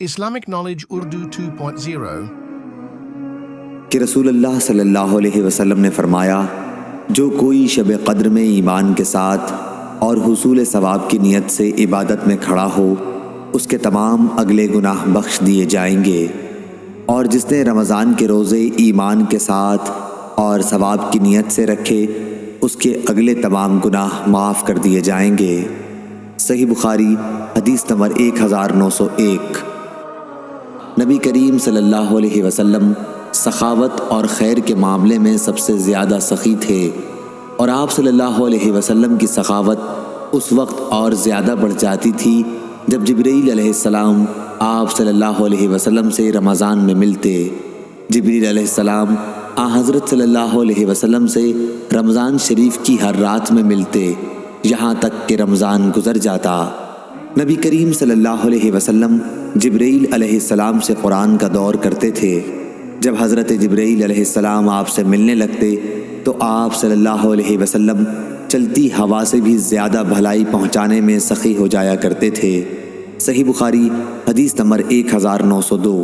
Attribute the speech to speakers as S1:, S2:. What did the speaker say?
S1: Islamic Knowledge Urdu 2.0
S2: کہ رسول اللہ صلی اللہ علیہ وسلم نے فرمایا، جو کوئی شب قدر میں ایمان کے ساتھ اور حصول ثواب کی نیت سے عبادت میں کھڑا ہو، اس کے تمام اگلے گناہ بخش دیے جائیں گے، اور جس نے رمضان کے روزے ایمان کے ساتھ اور ثواب کی نیت سے رکھے، اس کے اگلے تمام گناہ معاف کر دیے جائیں گے۔ صحیح بخاری حدیث نمبر 1901۔ نبی کریم صلی اللہ علیہ وسلم سخاوت اور خیر کے معاملے میں سب سے زیادہ سخی تھے، اور آپ صلی اللہ علیہ وسلم کی سخاوت اس وقت اور زیادہ بڑھ جاتی تھی جب جبرائیل علیہ السلام آپ صلی اللہ علیہ وسلم سے رمضان میں ملتے۔ جبرائیل علیہ السلام حضرت صلی اللہ علیہ وسلم سے رمضان شریف کی ہر رات میں ملتے، یہاں تک کہ رمضان گزر جاتا۔ نبی کریم صلی اللہ علیہ وسلم جبرائیل علیہ السلام سے قرآن کا دور کرتے تھے۔ جب حضرت جبرائیل علیہ السلام آپ سے ملنے لگتے تو آپ صلی اللہ علیہ وسلم چلتی ہوا سے بھی زیادہ بھلائی پہنچانے میں سخی ہو جایا کرتے تھے۔ صحیح بخاری حدیث نمبر 1902۔